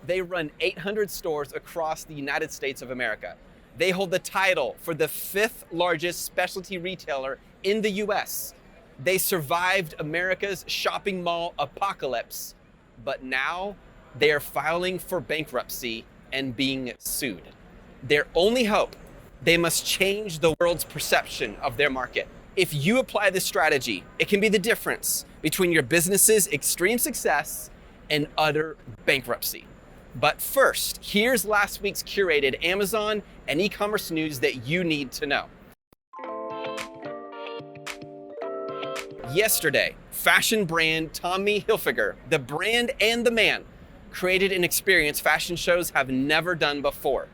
They run 800 stores across the United States of America. They hold the title for the 5th largest specialty retailer in the US. They survived America's shopping mall apocalypse, but now they are filing for bankruptcy and being sued. Their only hope, they must change the world's perception of their market. If you apply this strategy, it can be the difference between your business's extreme success and utter bankruptcy. But first, here's last week's curated Amazon and e-commerce news that you need to know. Yesterday, fashion brand Tommy Hilfiger, the brand and the man, created an experience fashion shows have never done before: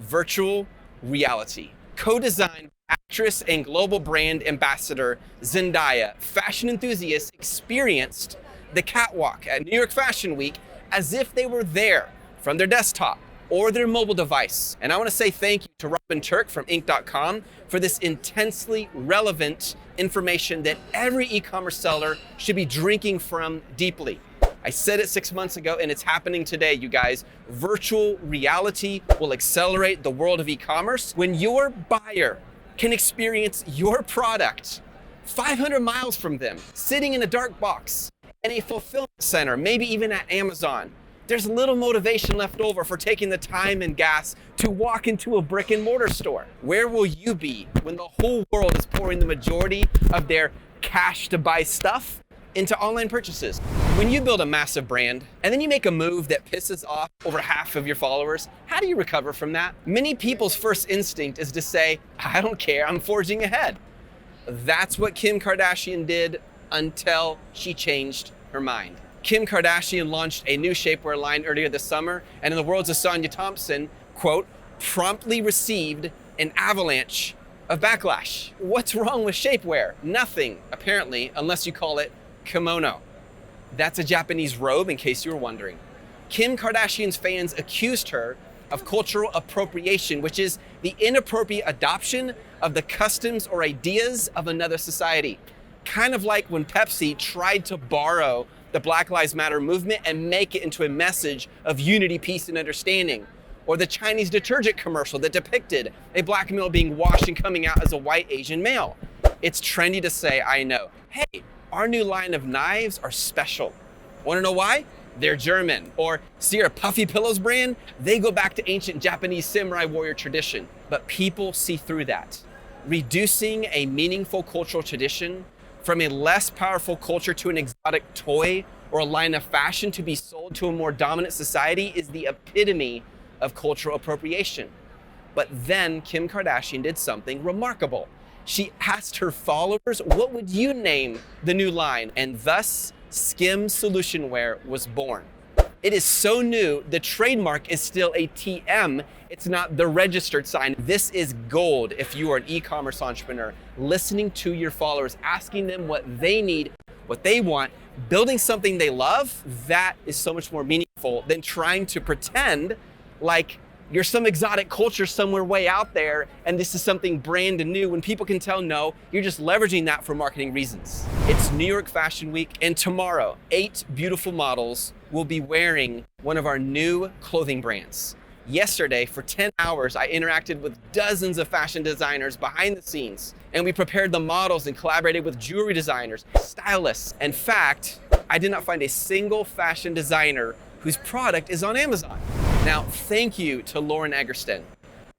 virtual reality. Co-designed by actress and global brand ambassador Zendaya, fashion enthusiasts experienced the catwalk at New York Fashion Week as if they were there from their desktop or their mobile device. And I want to say thank you to Robin Turk from Inc.com for this intensely relevant information that every e-commerce seller should be drinking from deeply. I said it 6 months ago and it's happening today, you guys. Virtual reality will accelerate the world of e-commerce when your buyer can experience your product 500 miles from them, sitting in a dark box in a fulfillment center, maybe even at Amazon. There's little motivation left over for taking the time and gas to walk into a brick and mortar store. Where will you be when the whole world is pouring the majority of their cash to buy stuff into online purchases? When you build a massive brand and then you make a move that pisses off over half of your followers, how do you recover from that? Many people's first instinct is to say, I don't care, I'm forging ahead. That's what Kim Kardashian did until she changed her mind. Kim Kardashian launched a new shapewear line earlier this summer, and in the words of Sonia Thompson, quote, promptly received an avalanche of backlash. What's wrong with shapewear? Nothing, apparently, unless you call it kimono. That's a Japanese robe, in case you were wondering. Kim Kardashian's fans accused her of cultural appropriation, which is the inappropriate adoption of the customs or ideas of another society. Kind of like when Pepsi tried to borrow the Black Lives Matter movement and make it into a message of unity, peace, and understanding. Or the Chinese detergent commercial that depicted a black male being washed and coming out as a white Asian male. It's trendy to say, I know, hey, our new line of knives are special. Want to know why? They're German. Or see our Puffy Pillows brand? They go back to ancient Japanese samurai warrior tradition. But people see through that. Reducing a meaningful cultural tradition from a less powerful culture to an exotic toy or a line of fashion to be sold to a more dominant society is the epitome of cultural appropriation. But then Kim Kardashian did something remarkable. She asked her followers, what would you name the new line? And thus, Skim Solution Wear was born. It is so new, the trademark is still a TM. It's not the registered sign. This is gold if you are an e-commerce entrepreneur, listening to your followers, asking them what they need, what they want, building something they love. That is so much more meaningful than trying to pretend like you're some exotic culture somewhere way out there and this is something brand new when people can tell, no, you're just leveraging that for marketing reasons. It's New York Fashion Week, and tomorrow, 8 beautiful models will be wearing one of our new clothing brands. Yesterday, for 10 hours, I interacted with dozens of fashion designers behind the scenes, and we prepared the models and collaborated with jewelry designers, stylists. In fact, I did not find a single fashion designer whose product is on Amazon. Now, thank you to Lauren Eggerston,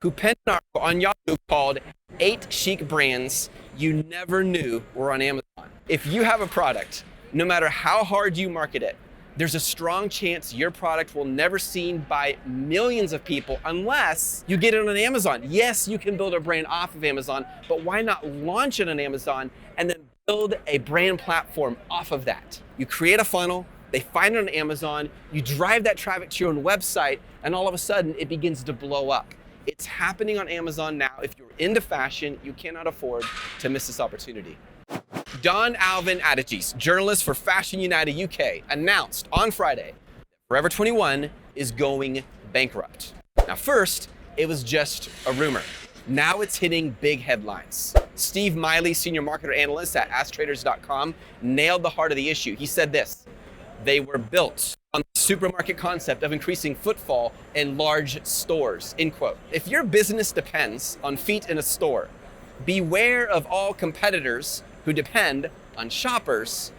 who penned an article on Yahoo called 8 Chic Brands You Never Knew Were on Amazon. If you have a product, no matter how hard you market it, there's a strong chance your product will never be seen by millions of people unless you get it on Amazon. Yes, you can build a brand off of Amazon, but why not launch it on Amazon and then build a brand platform off of that? You create a funnel, they find it on Amazon, you drive that traffic to your own website, and all of a sudden it begins to blow up. It's happening on Amazon now. If you're into fashion, you cannot afford to miss this opportunity. Don Alvin Adigis, journalist for Fashion United UK, announced on Friday that Forever 21 is going bankrupt. Now first, it was just a rumor. Now it's hitting big headlines. Steve Miley, senior marketer analyst at AskTraders.com, nailed the heart of the issue. He said this: they were built on the supermarket concept of increasing footfall in large stores, end quote. If your business depends on feet in a store, beware of all competitors who depend on shoppers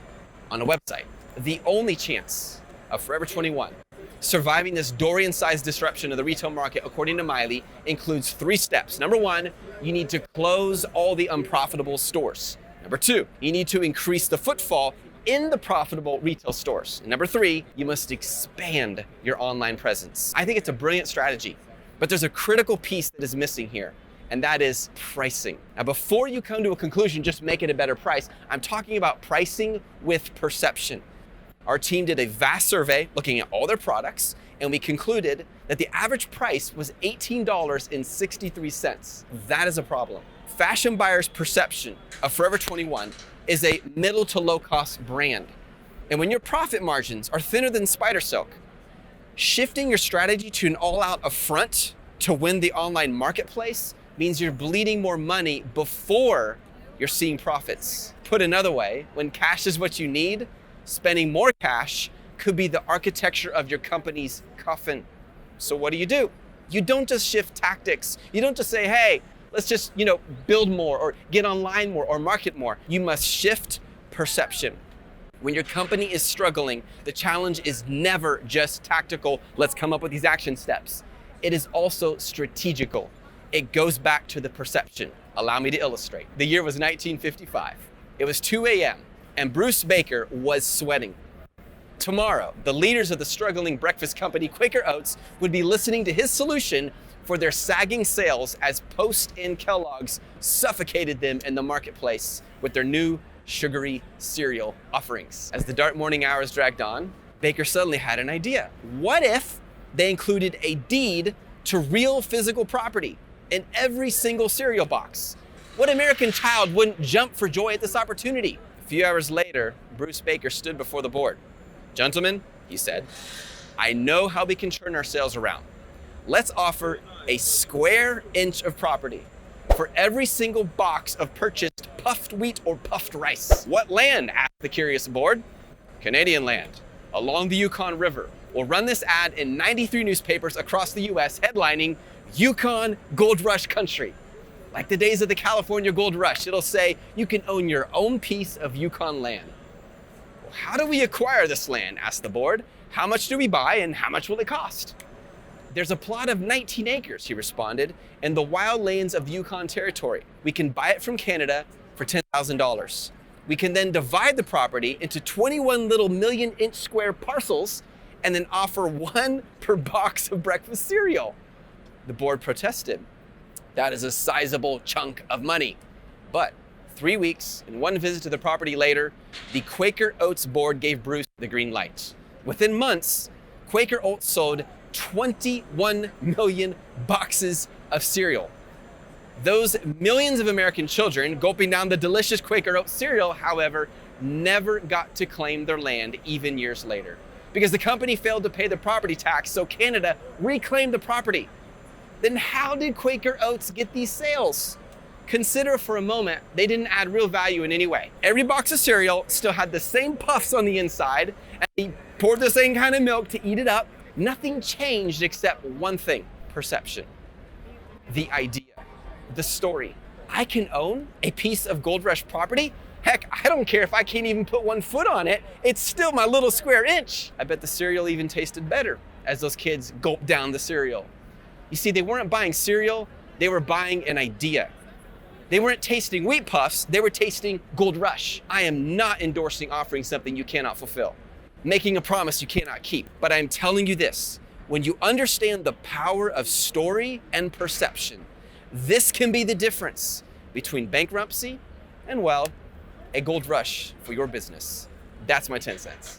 on a website. The only chance of Forever 21 surviving this Dorian-sized disruption of the retail market, according to Miley, includes 3 steps. Number 1, you need to close all the unprofitable stores. Number 2, you need to increase the footfall in the profitable retail stores. And number 3, you must expand your online presence. I think it's a brilliant strategy, but there's a critical piece that is missing here, and that is pricing. Now, before you come to a conclusion, just make it a better price. I'm talking about pricing with perception. Our team did a vast survey looking at all their products, and we concluded that the average price was $18.63. That is a problem. Fashion buyers' perception of Forever 21 is a middle to low cost brand. And when your profit margins are thinner than spider silk, shifting your strategy to an all-out affront to win the online marketplace means you're bleeding more money before you're seeing profits. Put another way, when cash is what you need, spending more cash could be the architecture of your company's coffin. So what do? You don't just shift tactics. You don't just say, hey, let's just, build more or get online more or market more. You must shift perception. When your company is struggling, the challenge is never just tactical, let's come up with these action steps. It is also strategical. It goes back to the perception. Allow me to illustrate. The year was 1955. It was 2 a.m. and Bruce Baker was sweating. Tomorrow, the leaders of the struggling breakfast company Quaker Oats would be listening to his solution for their sagging sales as Post and Kellogg's suffocated them in the marketplace with their new sugary cereal offerings. As the dark morning hours dragged on, Baker suddenly had an idea. What if they included a deed to real physical property in every single cereal box? What American child wouldn't jump for joy at this opportunity? A few hours later, Bruce Baker stood before the board. Gentlemen, he said, I know how we can turn our sales around. Let's offer a square inch of property for every single box of purchased puffed wheat or puffed rice. What land? Asked the curious board. Canadian land, along the Yukon River. We'll run this ad in 93 newspapers across the US, headlining Yukon Gold Rush Country. Like the days of the California Gold Rush, it'll say you can own your own piece of Yukon land. Well, how do we acquire this land? Asked the board. How much do we buy and how much will it cost? There's a plot of 19 acres, he responded, in the wild lands of the Yukon Territory. We can buy it from Canada for $10,000. We can then divide the property into 21 little million-inch square parcels and then offer 1 per box of breakfast cereal. The board protested. That is a sizable chunk of money. But 3 weeks and 1 visit to the property later, the Quaker Oats board gave Bruce the green light. Within months, Quaker Oats sold 21 million boxes of cereal. Those millions of American children gulping down the delicious Quaker Oats cereal, however, never got to claim their land even years later, because the company failed to pay the property tax, so Canada reclaimed the property. Then how did Quaker Oats get these sales? Consider for a moment they didn't add real value in any way. Every box of cereal still had the same puffs on the inside, and they poured the same kind of milk to eat it up. Nothing changed except one thing: perception. The idea, the story. I can own a piece of Gold Rush property? Heck, I don't care if I can't even put 1 foot on it. It's still my little square inch. I bet the cereal even tasted better as those kids gulped down the cereal. You see, they weren't buying cereal, they were buying an idea. They weren't tasting wheat puffs, they were tasting Gold Rush. I am not endorsing offering something you cannot fulfill, making a promise you cannot keep. But I'm telling you this, when you understand the power of story and perception, this can be the difference between bankruptcy and, well, a gold rush for your business. That's my 10 cents.